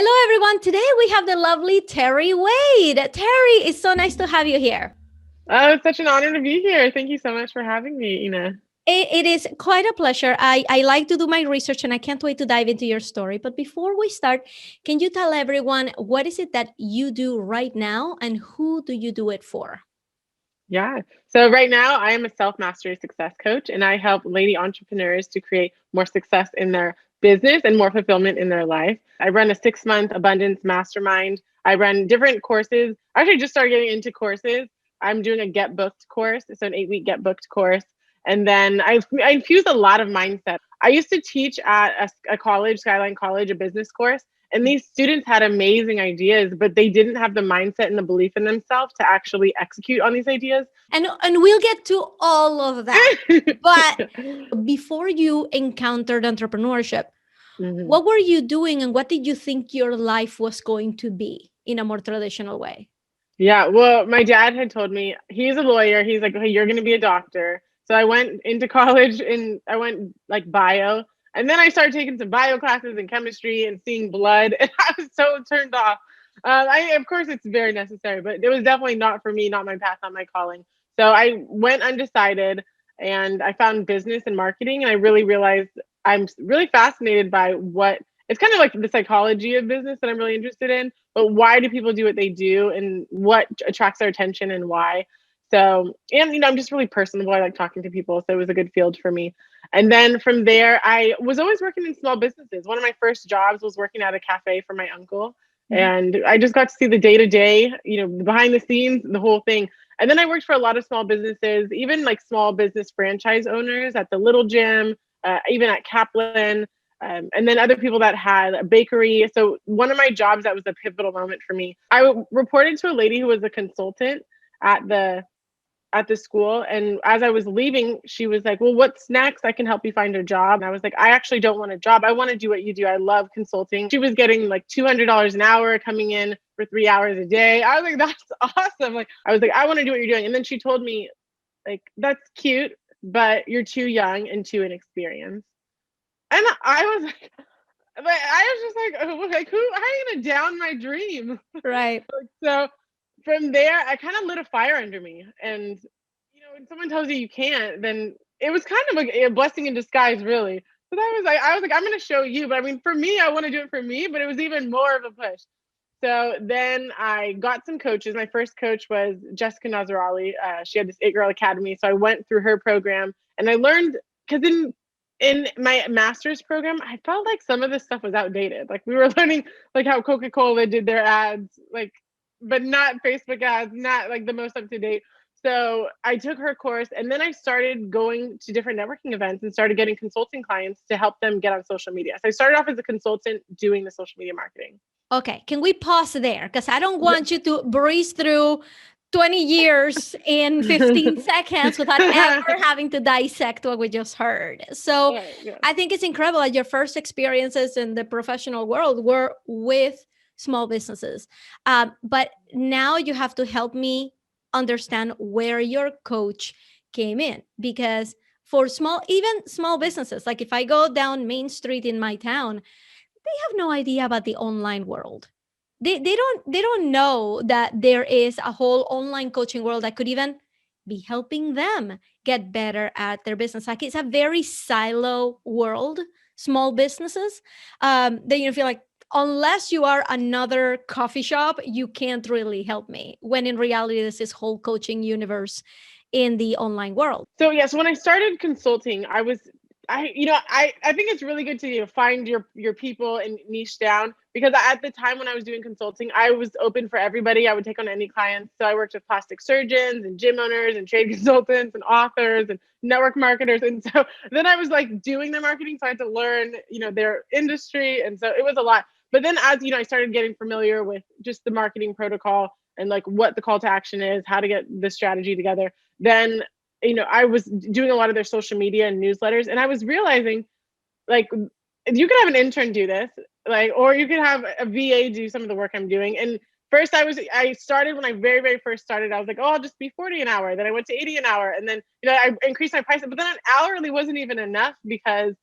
Hello, everyone. Today we have the lovely Terri Wade. Terri, it's so nice to have you here. Oh, it's such an honor to be here. Thank you so much for having me, Ina. It is quite a pleasure. I like to do my research and I can't wait to dive into your story. But before we start, can you tell everyone what is it that you do right now and who do you do it for? Yeah. So right now I am a self-mastery success coach and I help lady entrepreneurs to create more success in their business and more fulfillment in their life. I run a 6-month abundance mastermind. I run different courses. I actually just started getting into courses. I'm doing a get booked course, so an 8-week get booked course. And then I infuse a lot of mindset. I used to teach at a college, Skyline College, a business course. And these students had amazing ideas, but they didn't have the mindset and the belief in themselves to actually execute on these ideas. And we'll get to all of that. But before you encountered entrepreneurship, Mhm. what were you doing and what did you think your life was going to be in a more traditional way? Yeah, well, my dad had told me he's a lawyer. He's like, "Hey, you're going to be a doctor." So I went into college and I went like bio. And then I started taking some bio classes and chemistry and seeing blood. And I was so turned off. Of course, it's very necessary, but it was definitely not for me, not my path, not my calling. So I went undecided and I found business and marketing. And I really realized I'm really fascinated by what it's kind of like the psychology of business that I'm really interested in, but why do people do what they do and what attracts their attention and why? So, and I'm just really personable. I like talking to people. So it was a good field for me. And then from there, I was always working in small businesses. One of my first jobs was working at a cafe for my uncle. Mhm. And I just got to see the day to day, behind the scenes, the whole thing. And then I worked for a lot of small businesses, even like small business franchise owners at the Little Gym, even at Kaplan, and then other people that had a bakery. So one of my jobs that was a pivotal moment for me, I reported to a lady who was a consultant at the school. And as I was leaving, she was like, "Well, what's next? I can help you find a job." And I was like, "I actually don't want a job. I want to do what you do. I love consulting." She was getting like $200 an hour coming in for 3 hours a day. I was like, "That's awesome." Like, I was like, "I want to do what you're doing." And then she told me, like, "That's cute, but you're too young and too inexperienced." And I was like, I was just like, who? How are you gonna down my dream? Right. So from there, I kind of lit a fire under me, and when someone tells you you can't, then it was kind of a blessing in disguise, really. But I was like, I'm gonna show you. But I mean, for me, I want to do it for me. But it was even more of a push. So then I got some coaches. My first coach was Jessica Nazarali. She had this 8 Girl Academy. So I went through her program and I learned because in my master's program, I felt like some of this stuff was outdated. Like we were learning like how Coca-Cola did their ads, like, but not Facebook ads, not like the most up to date. So I took her course and then I started going to different networking events and started getting consulting clients to help them get on social media. So I started off as a consultant doing the social media marketing. Okay, can we pause there? Because I don't Yeah. want you to breeze through 20 years in 15 seconds without ever having to dissect what we just heard. So Right, yeah. I think it's incredible that your first experiences in the professional world were with small businesses. But now you have to help me understand where your coach came in. Because for even small businesses, like if I go down Main Street in my town, they have no idea about the online world. They don't know that there is a whole online coaching world that could even be helping them get better at their business. Like it's a very silo world, small businesses. That feel like unless you are another coffee shop, you can't really help me. When in reality, this is whole coaching universe in the online world. So yes, when I started consulting, I think it's really good to find your people and niche down because at the time when I was doing consulting, I was open for everybody. I would take on any clients. So I worked with plastic surgeons and gym owners and trade consultants and authors and network marketers. And so then I was like doing their marketing, so I had to learn, their industry, and so it was a lot. But then as I started getting familiar with just the marketing protocol and like what the call to action is, how to get the strategy together, then I was doing a lot of their social media and newsletters, and I was realizing like you could have an intern do this, like, or you could have a VA do some of the work I'm doing. And first I started when I very, very first started, I was like, oh, I'll just be 40 an hour. Then I went to 80 an hour. And then, I increased my price, but then an hourly wasn't even enough because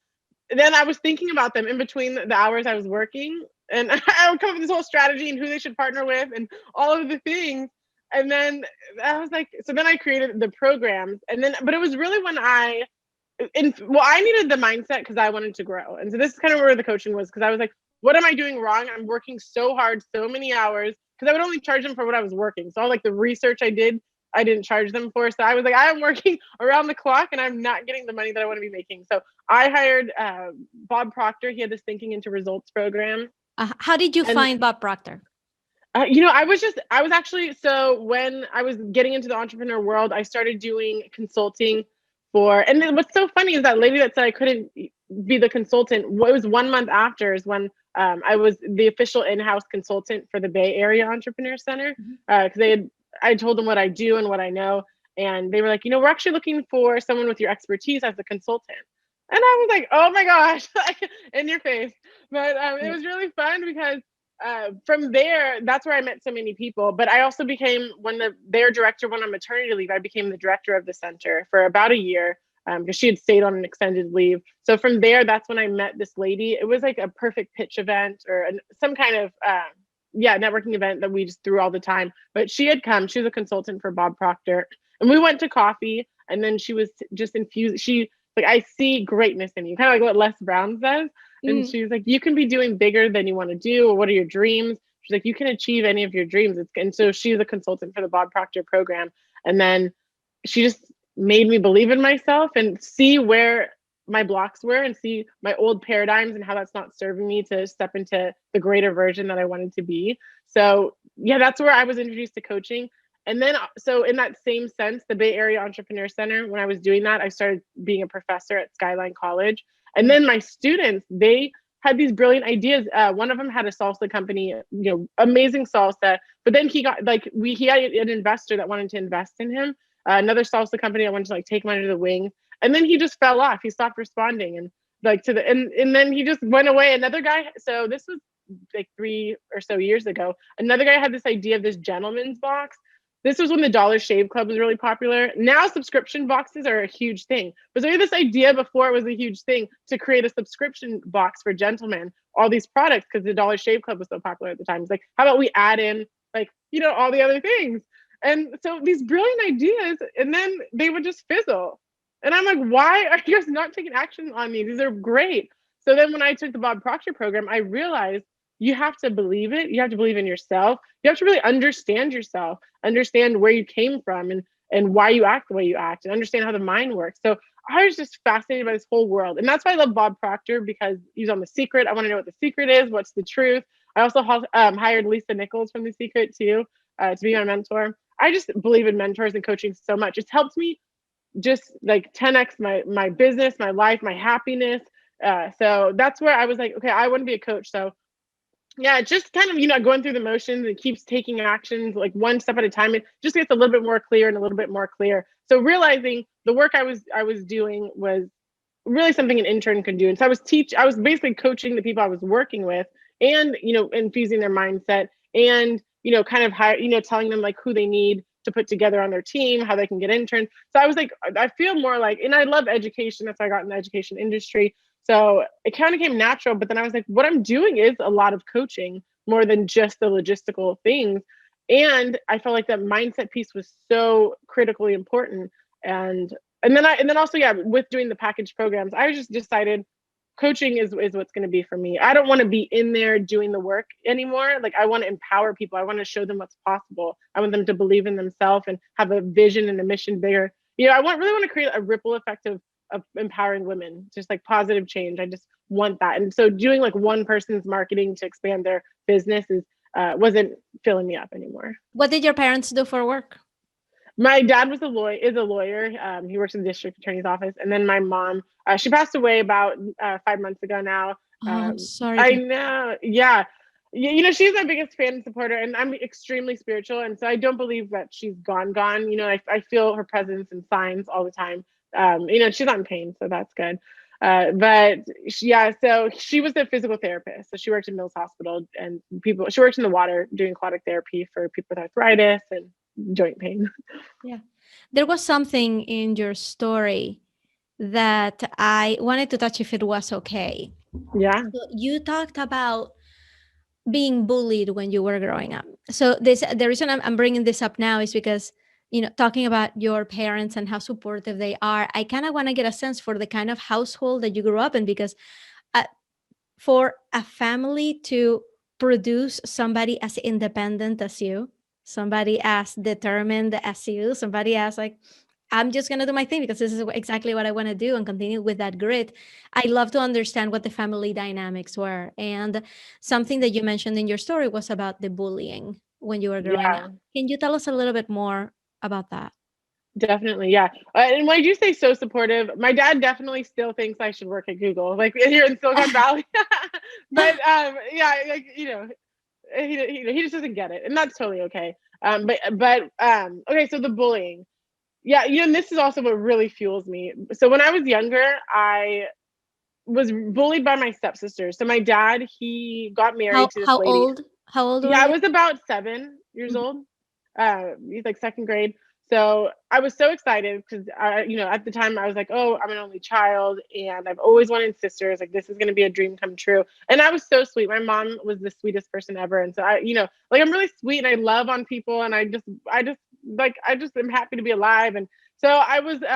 then I was thinking about them in between the hours I was working. And I would come up with this whole strategy and who they should partner with and all of the things. And then I was like, so then I created the programs. And then, but it was really when I needed the mindset because I wanted to grow. And so this is kind of where the coaching was, because I was like, what am I doing wrong? I'm working so hard, so many hours, because I would only charge them for what I was working. So all like the research I didn't charge them for. So I was like, I am working around the clock and I'm not getting the money that I want to be making. So I hired Bob Proctor. He had this Thinking into Results program. How did you And find Bob Proctor? I was actually, so when I was getting into the entrepreneur world, I started doing consulting and then what's so funny is that lady that said I couldn't be the consultant, it was 1 month after is when I was the official in-house consultant for the Bay Area Entrepreneur Center. Because I told them what I do and what I know. And they were like, we're actually looking for someone with your expertise as a consultant. And I was like, oh my gosh, in your face. But it was really fun because from there, that's where I met so many people. But I also became, when their director went on maternity leave, I became the director of the center for about a year because she had stayed on an extended leave. So from there, that's when I met this lady. It was like a perfect pitch event or some kind of networking event that we just threw all the time. But she had come. She was a consultant for Bob Proctor, and we went to coffee. And then she was just infused. She like, I see greatness in you, kind of like what Les Brown says. And she's like, you can be doing bigger than you want to do. Or what are your dreams? She's like, you can achieve any of your dreams. And so she's a consultant for the Bob Proctor program. And then she just made me believe in myself and see where my blocks were and see my old paradigms and how that's not serving me to step into the greater version that I wanted to be. So yeah, that's where I was introduced to coaching. And then, so in that same sense, the Bay Area Entrepreneur Center, when I was doing that, I started being a professor at Skyline College. And then my students, they had these brilliant ideas. One of them had a salsa company, amazing salsa. But then he got he had an investor that wanted to invest in him. Another salsa company that wanted to take him under the wing. And then he just fell off. He stopped responding and and then he just went away. Another guy. So this was like 3 or so years ago. Another guy had this idea of this gentleman's box. This was when the Dollar Shave Club was really popular. Now subscription boxes are a huge thing. But so we had this idea before it was a huge thing to create a subscription box for gentlemen, all these products, because the Dollar Shave Club was so popular at the time. It's like, how about we add in all the other things? And so these brilliant ideas, and then they would just fizzle. And I'm like, why are you guys not taking action on these? These are great. So then when I took the Bob Proctor program, I realized you have to believe it. You have to believe in yourself. You have to really understand yourself, understand where you came from and why you act the way you act, and understand how the mind works. So I was just fascinated by this whole world. And that's why I love Bob Proctor, because he's on The Secret. I want to know what The Secret is. What's the truth? I also hired Lisa Nichols from The Secret too, to be my mentor. I just believe in mentors and coaching so much. It's helped me just 10x my business, my life, my happiness. So that's where I was like, okay, I want to be a coach. So yeah, just kind of, going through the motions. It keeps taking actions one step at a time. It just gets a little bit more clear and a little bit more clear. So realizing the work I was doing was really something an intern could do. And so I was basically coaching the people I was working with and, infusing their mindset and, kind of telling them who they need to put together on their team, how they can get interns. So I was like, I feel more and I love education. That's why I got in the education industry. So it kind of came natural, but then I was like, what I'm doing is a lot of coaching more than just the logistical things. And I felt like that mindset piece was so critically important. And then also, yeah, with doing the package programs, I just decided coaching is what's going to be for me. I don't want to be in there doing the work anymore. I want to empower people. I want to show them what's possible. I want them to believe in themselves and have a vision and a mission bigger. I really want to create a ripple effect of empowering women, just positive change. I just want that. And so doing one person's marketing to expand their business wasn't filling me up anymore. What did your parents do for work? My dad is a lawyer. He works in the district attorney's office. And then my mom, she passed away about 5 months ago now. I'm sorry. I know. Yeah. She's my biggest fan and supporter, and I'm extremely spiritual. And so I don't believe that she's gone. I feel her presence and signs all the time. She's not in pain, so that's good. But yeah, so she was a physical therapist. So she worked in Mills Hospital and she worked in the water doing aquatic therapy for people with arthritis and joint pain. Yeah. There was something in your story that I wanted to touch if it was okay. Yeah. So you talked about being bullied when you were growing up. So this, the reason I'm bringing this up now is because, you know, talking about your parents and how supportive they are, I kind of want to get a sense for the kind of household that you grew up in, because uh, for a family to produce somebody as independent as you, somebody as determined as you, somebody as like, I'm just going to do my thing because this is exactly what I want to do and continue with that grit. I love to understand what the family dynamics were. And something that you mentioned in your story was about the bullying when you were growing Yeah. up. Can you tell us a little bit more about that? Definitely, yeah. And when you say so supportive, my dad definitely still thinks I should work at Google, like here in Silicon Valley. But yeah, like he just doesn't get it, and that's totally okay. But okay, so the bullying, yeah, and this is also what really fuels me. So when I was younger, I was bullied by my stepsister. So my dad, he got married How to this how lady. old how old were Yeah, I they? was about 7 years old. He's like second grade. So I was so excited because at the time I was like, oh, I'm an only child, and I've always wanted sisters. Like this is going to be a dream come true. And I was so sweet. My mom was the sweetest person ever, and so like I'm really sweet and I love on people, and I just am happy to be alive. And so I was so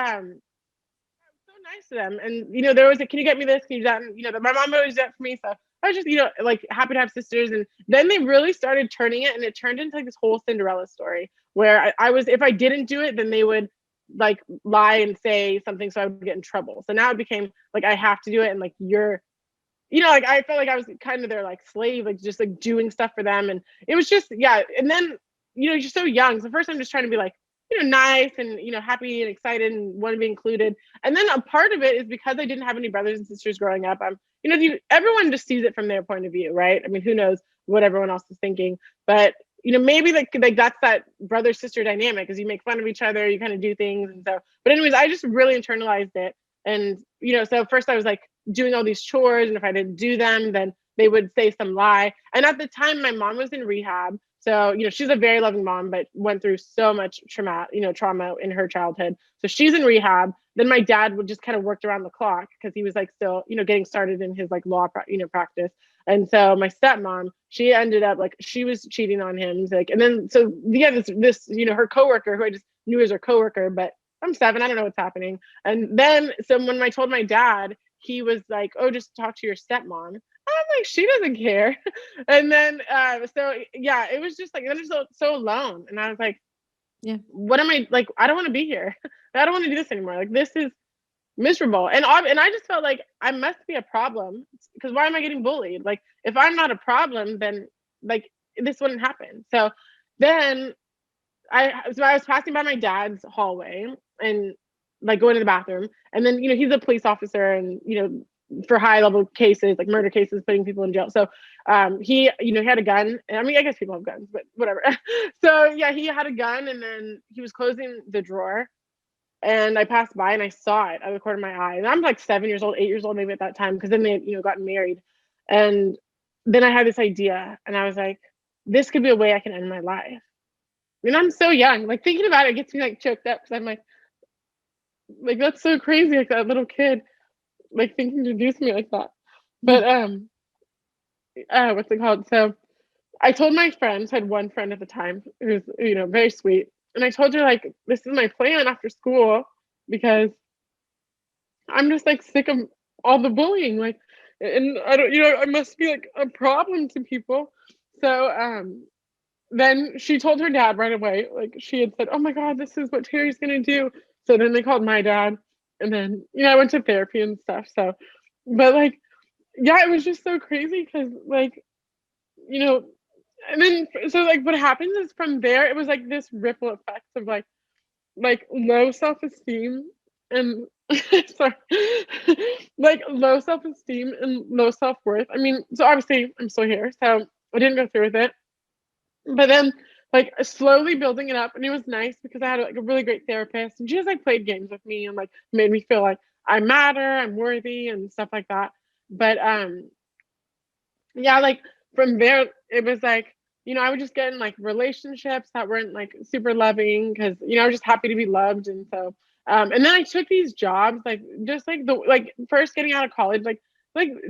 nice to them. And there was a, can you get me this? Can you do that? And, my mom always did that for me. So I was just, like happy to have sisters. And then they really started turning it, and it turned into like this whole Cinderella story where I was, if I didn't do it, then they would like lie and say something so I would get in trouble. So now it became like I have to do it, and like like I felt like I was kind of their like slave, like just like doing stuff for them. And it was just, yeah. And then, you're so young. So first I'm just trying to be like, nice and, happy and excited and want to be included. And then a part of it is because I didn't have any brothers and sisters growing up. Everyone just sees it from their point of view, right? I mean, who knows what everyone else is thinking, but maybe like that's that brother sister dynamic, is you make fun of each other, you kind of do things. And so, but anyways, I just really internalized it. And, so first I was like doing all these chores, and if I didn't do them, then they would say some lie. And at the time, my mom was in rehab. So, she's a very loving mom, but went through so much trauma in her childhood. So she's in rehab. Then my dad would just kind of worked around the clock because he was like still, getting started in his like law, practice. And so my stepmom, she ended up like she was cheating on him. Like, and then so yeah, this her coworker, who I just knew as her coworker, but I'm 7, I don't know what's happening. And then so when I told my dad, he was like, "Oh, just talk to your stepmom." I'm like, she doesn't care. And then so yeah, it was just like I'm just so alone. And I was like, Yeah. what am I like? I don't want to be here. I don't want to do this anymore. Like this is miserable. And I just felt like I must be a problem, because why am I getting bullied? Like if I'm not a problem, then like this wouldn't happen. So then I was passing by my dad's hallway and like going to the bathroom, and then he's a police officer, and for high level cases like murder cases, putting people in jail. So he had a gun. And I mean, I guess people have guns, but whatever. So yeah, he had a gun, and then he was closing the drawer, and I passed by and I saw it out of the corner of my eye. And I'm like 7 years old, 8 years old maybe at that time, because then they had gotten married. And then I had this idea, and I was like, this could be a way I can end my life. I mean, I'm so young. Like thinking about it gets me like choked up, because I'm like that's so crazy. Like that little kid, like thinking to do something like that. Yeah. But what's it called? So I told my friends, had one friend at the time who's very sweet, and I told her like this is my plan after school, because I'm just like sick of all the bullying. Like, and I don't, I must be like a problem to people. So then she told her dad right away. Like she had said, "Oh my God, this is what Terry's gonna do." So then they called my dad, and then I went to therapy and stuff. So, but like, yeah, it was just so crazy because like, you know, and then so like what happens is from there it was like this ripple effect of like low self-esteem and sorry, like low self-esteem and low self-worth. I mean, so obviously I'm still here, so I didn't go through with it. But then like slowly building it up, and it was nice because I had like a really great therapist, and she just like played games with me and like made me feel like I matter, I'm worthy and stuff like that. But yeah, like from there it was like, I would just get in like relationships that weren't like super loving, because I was just happy to be loved. And so and then I took these jobs, like just like the like first getting out of college, like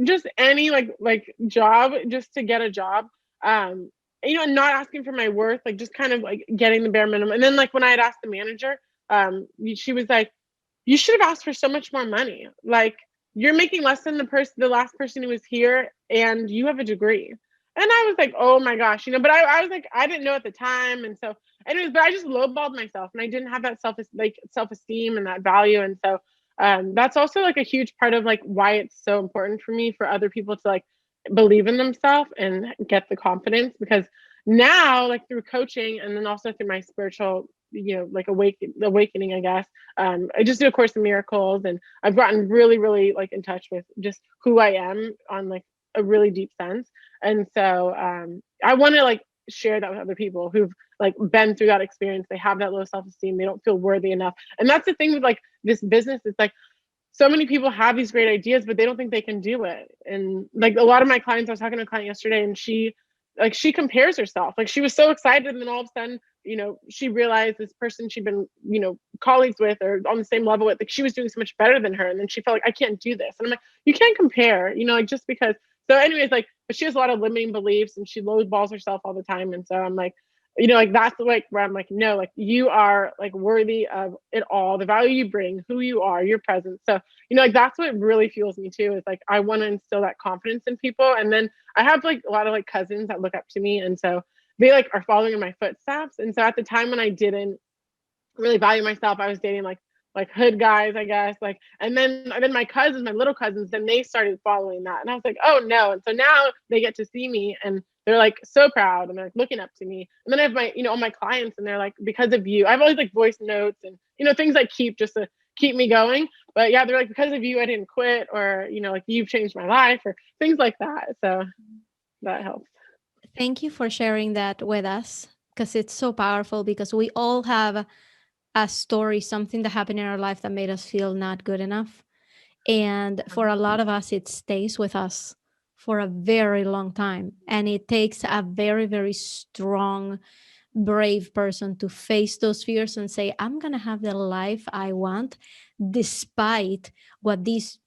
just any like job just to get a job. not asking for my worth, like just kind of like getting the bare minimum. And then like when I had asked the manager, she was like, you should have asked for so much more money. Like you're making less than the last person who was here, and you have a degree. And I was like, oh my gosh, but I was like, I didn't know at the time. And so anyways, but I just lowballed myself, and I didn't have that self-esteem and that value. And so that's also like a huge part of like why it's so important for me for other people to like believe in themselves and get the confidence, because now like through coaching and then also through my spiritual like awakening, I guess, I just did a course in miracles, and I've gotten really really like in touch with just who I am on like a really deep sense. And so I want to like share that with other people who've like been through that experience. They have that low self-esteem, they don't feel worthy enough. And that's the thing with like this business. It's like so many people have these great ideas, but they don't think they can do it. And like a lot of my clients, I was talking to a client yesterday, and she compares herself. Like she was so excited, and then all of a sudden, she realized this person she'd been, colleagues with or on the same level with, like she was doing so much better than her. And then she felt like, I can't do this. And I'm like, you can't compare, like just because. So anyways, like, but she has a lot of limiting beliefs, and she lowballs herself all the time. And so I'm like, like that's like where I'm like, no, like you are like worthy of it all, the value you bring, who you are, your presence. So, like that's what really fuels me too, is like I want to instill that confidence in people. And then I have like a lot of like cousins that look up to me. And so they like are following in my footsteps. And so at the time when I didn't really value myself, I was dating like hood guys, I guess. Like, and then my cousins, my little cousins, then they started following that. And I was like, oh no. And so now they get to see me, and they're like so proud, and they're like looking up to me. And then I have my, all my clients, and they're like, because of you. I have always like voice notes and, things I keep just to keep me going. But yeah, they're like, because of you, I didn't quit, or, like you've changed my life, or things like that. So that helps. Thank you for sharing that with us, because it's so powerful, because we all have a story, something that happened in our life that made us feel not good enough. And for a lot of us, it stays with us for a very long time. And it takes a very, very strong, brave person to face those fears and say, I'm going to have the life I want, despite what these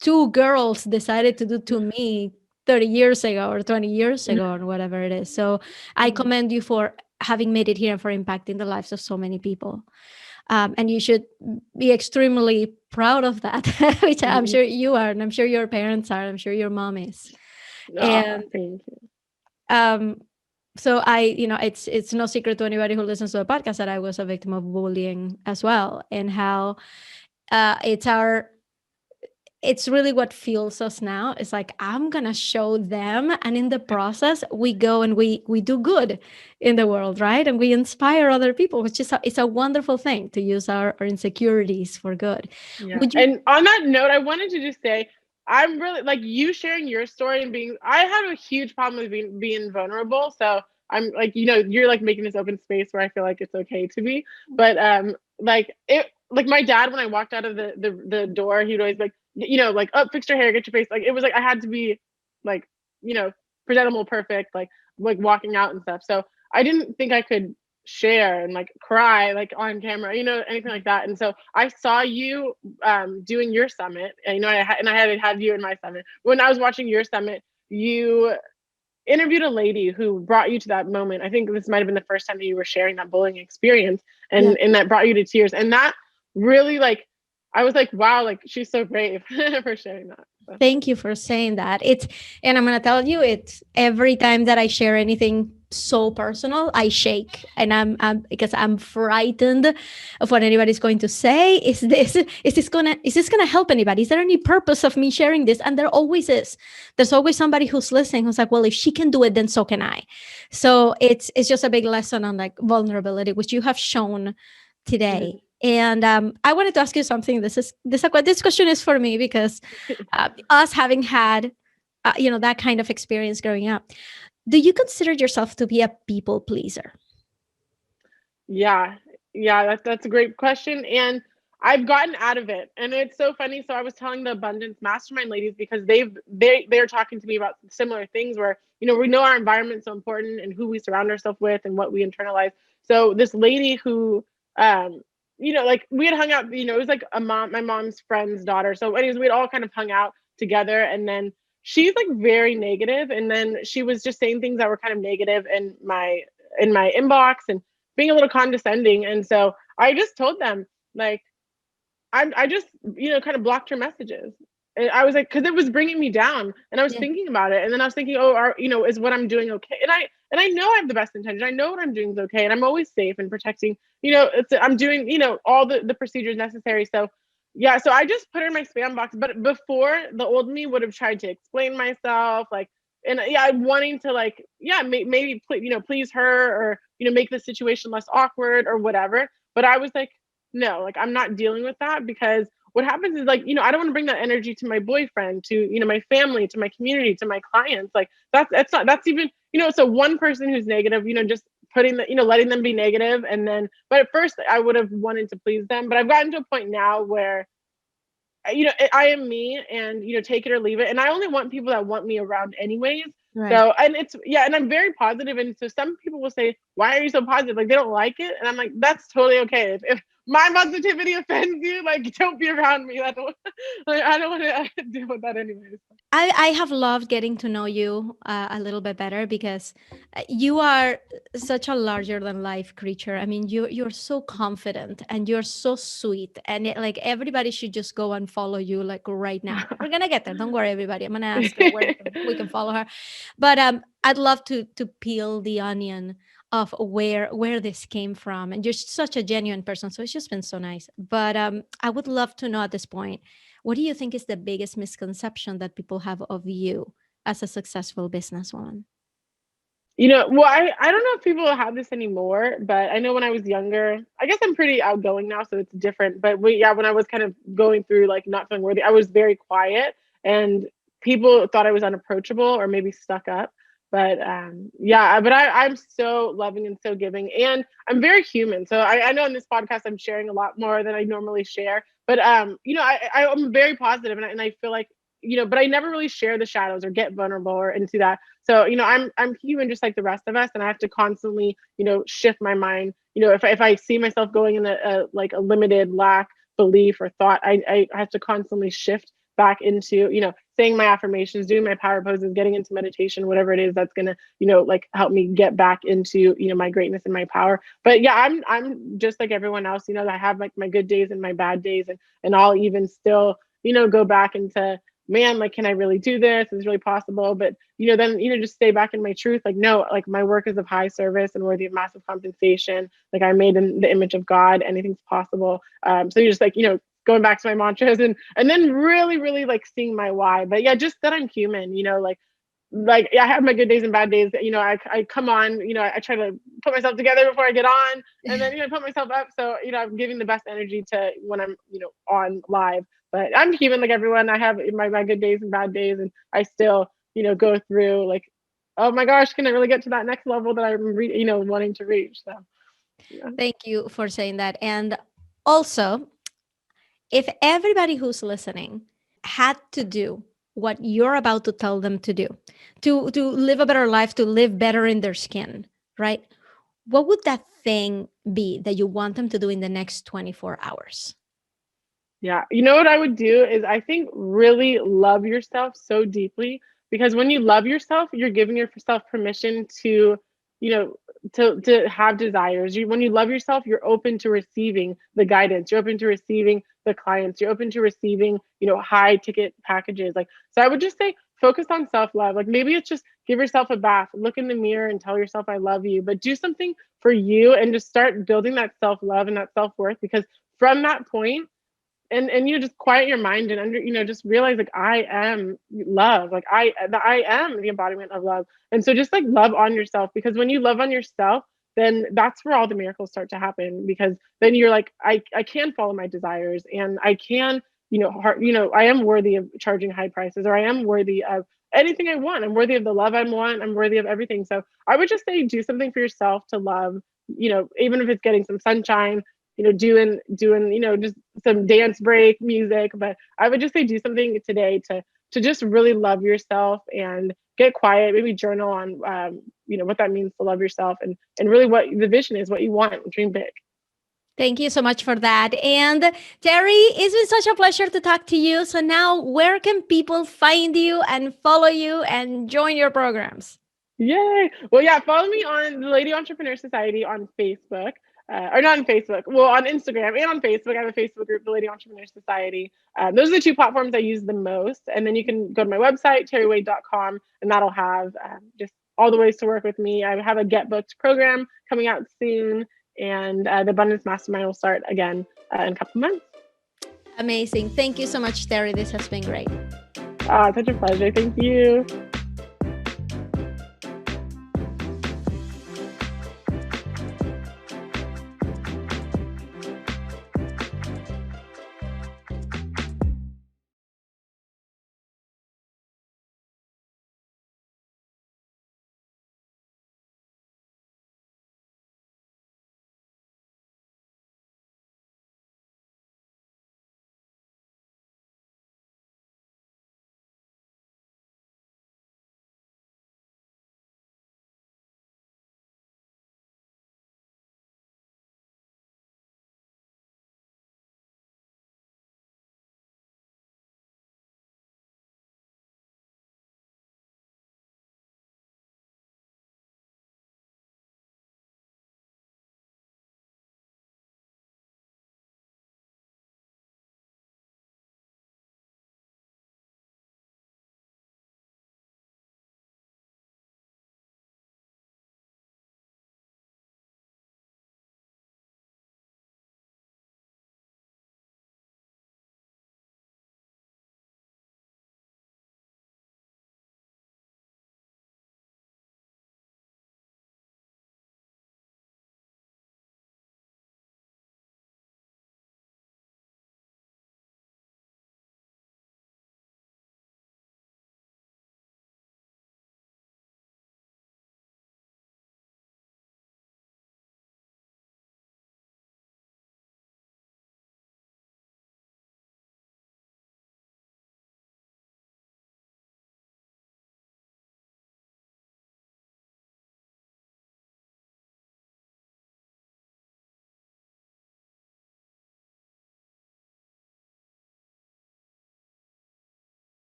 two girls decided to do to me 30 years ago or 20 years ago or whatever it is. So I commend you for having made it here and for impacting the lives of so many people. And you should be extremely proud of that, which I'm sure you are, and I'm sure your parents are, I'm sure your mom is. And thank you. So it's no secret to anybody who listens to the podcast that I was a victim of bullying as well, and how it's really what fuels us now. It's like, I'm gonna show them, and in the process we go and we do good in the world, right? And we inspire other people, which is it's a wonderful thing to use our insecurities for good. Yeah. And on that note, I wanted to just say, I'm really like you sharing your story and I had a huge problem with being vulnerable. So I'm like, you're like making this open space where I feel like it's okay to be. But like my dad, when I walked out of the door, he'd always like, like, oh, fix your hair, get your face. Like it was like I had to be like, presentable, perfect, like walking out and stuff. So I didn't think I could share and like cry like on camera, anything like that. And so I saw you doing your summit, and I had you in my summit. When I was watching your summit, you interviewed a lady who brought you to that moment. I think this might have been the first time that you were sharing that bullying experience, and that brought you to tears. And that really like, I was like, wow, like she's so brave for sharing that. So. Thank you for saying that. And I'm going to tell you, it's every time that I share anything so personal, I shake, and I'm because I'm frightened of what anybody's going to say. Is this gonna help anybody? Is there any purpose of me sharing this? And there always is. There's always somebody who's listening who's like, well, if she can do it, then so can I. So it's just a big lesson on like vulnerability, which you have shown today. And I wanted to ask you something. This question is for me, because us having had that kind of experience growing up, do you consider yourself to be a people pleaser? Yeah, that's a great question, and I've gotten out of it, and it's so funny. So I was telling the Abundance Mastermind ladies, because they're talking to me about similar things where we know our environment's so important, and who we surround ourselves with, and what we internalize. So this lady who like we had hung out, it was like my mom's friend's daughter. So anyways, we'd all kind of hung out together, and then she's like very negative, and then she was just saying things that were kind of negative in my inbox and being a little condescending. And so I just told them, like, I just, kind of blocked her messages. And I was like, because it was bringing me down, and I was Yeah. thinking about it, and then I was thinking, oh, is what I'm doing okay? And I know I have the best intention. I know what I'm doing is okay, and I'm always safe and protecting. I'm doing, all the procedures necessary. So yeah, so I just put her in my spam box. But before, the old me would have tried to explain myself, like, and yeah, I'm wanting to, like, yeah, maybe please her, or make the situation less awkward or whatever. But I was like, no, like, I'm not dealing with that, because what happens is, like, I don't want to bring that energy to my boyfriend, to, my family, to my community, to my clients. Like, that's even, so one person who's negative, just putting the, letting them be negative. And then, but at first I would have wanted to please them, but I've gotten to a point now where, I am me, and, take it or leave it. And I only want people that want me around anyways. Right. So, and it's, yeah, and I'm very positive. And so some people will say, why are you so positive? Like, they don't like it. And I'm like, that's totally okay. If my positivity offends you, like, don't be around me. Like, I don't want to deal with that anyways. I have loved getting to know you a little bit better, because you are such a larger than life creature. I mean, you're so confident, and you're so sweet, and like, everybody should just go and follow you, like, right now. We're gonna get there. Don't worry, everybody. I'm gonna ask her where we can follow her. But I'd love to peel the onion of where this came from, and you're such a genuine person. So it's just been so nice. But I would love to know at this point, what do you think is the biggest misconception that people have of you as a successful businesswoman? Well, I don't know if people have this anymore, but I know when I was younger, I guess I'm pretty outgoing now, so it's different. But yeah, when I was kind of going through, like, not feeling worthy, I was very quiet, and people thought I was unapproachable or maybe stuck up. But yeah, but I'm so loving and so giving, and I'm very human. So I know in this podcast I'm sharing a lot more than I normally share. But I'm very positive, and I feel like, but I never really share the shadows or get vulnerable or into that. So, I'm human just like the rest of us, and I have to constantly, shift my mind. If I see myself going in like a limited lack belief or thought, I have to constantly shift back into, saying my affirmations, doing my power poses, getting into meditation, whatever it is that's gonna, like, help me get back into, my greatness and my power. But yeah, I'm just like everyone else. I have, like, my good days and my bad days, and I'll even still, go back into, man, like, can I really do this? Is it really possible? But, then, just stay back in my truth. Like, no, like, my work is of high service and worthy of massive compensation. Like, I'm made in the image of God. Anything's possible. So you're just, like, going back to my mantras, and then really, really, like, seeing my why. But yeah, just that I'm human, like, yeah, I have my good days and bad days. I come on, I try to put myself together before I get on, and then, put myself up. So, I'm giving the best energy to when I'm, on live. But I'm human like everyone. I have my good days and bad days, and I still, go through, like, oh my gosh, can I really get to that next level that I'm, wanting to reach? So yeah. Thank you for saying that. And also, if everybody who's listening had to do what you're about to tell them to do, to live a better life, to live better in their skin, right? What would that thing be that you want them to do in the next 24 hours? Yeah. You know what I would do is, I think, really love yourself so deeply, because when you love yourself, you're giving yourself permission to, you know, to have desires. When you love yourself, you're open to receiving the guidance. You're open to receiving the clients. You're open to receiving, high ticket packages. Like, so I would just say, focus on self-love. Like, maybe it's just give yourself a bath, look in the mirror and tell yourself I love you, but do something for you, and just start building that self-love and that self-worth, because from that point, and just quiet your mind, and just realize, like, I am love. Like, I am the embodiment of love. And so just, like, love on yourself, because when you love on yourself, then that's where all the miracles start to happen, because then you're like, I can follow my desires, and I can, I am worthy of charging high prices, or I am worthy of anything I want. I'm worthy of the love I want. I'm worthy of everything. So I would just say, do something for yourself to love, even if it's getting some sunshine, doing, just some dance break music. But I would just say, do something today to just really love yourself, and get quiet, maybe journal on, what that means to love yourself, and really what the vision is, what you want. Dream big. Thank you so much for that. And Terry, it's been such a pleasure to talk to you. So now, where can people find you and follow you and join your programs? Yay! Well, yeah, follow me on the Lady Entrepreneur Society on Facebook, or not on Facebook. Well, on Instagram and on Facebook. I have a Facebook group, the Lady Entrepreneur Society. Those are the two platforms I use the most. And then you can go to my website, terriwade.com, and that'll have just all the ways to work with me. I have a Get Booked program coming out soon, and the Abundance Mastermind will start again in a couple months. Amazing. Thank you so much, Terry. This has been great. Such a pleasure. Thank you.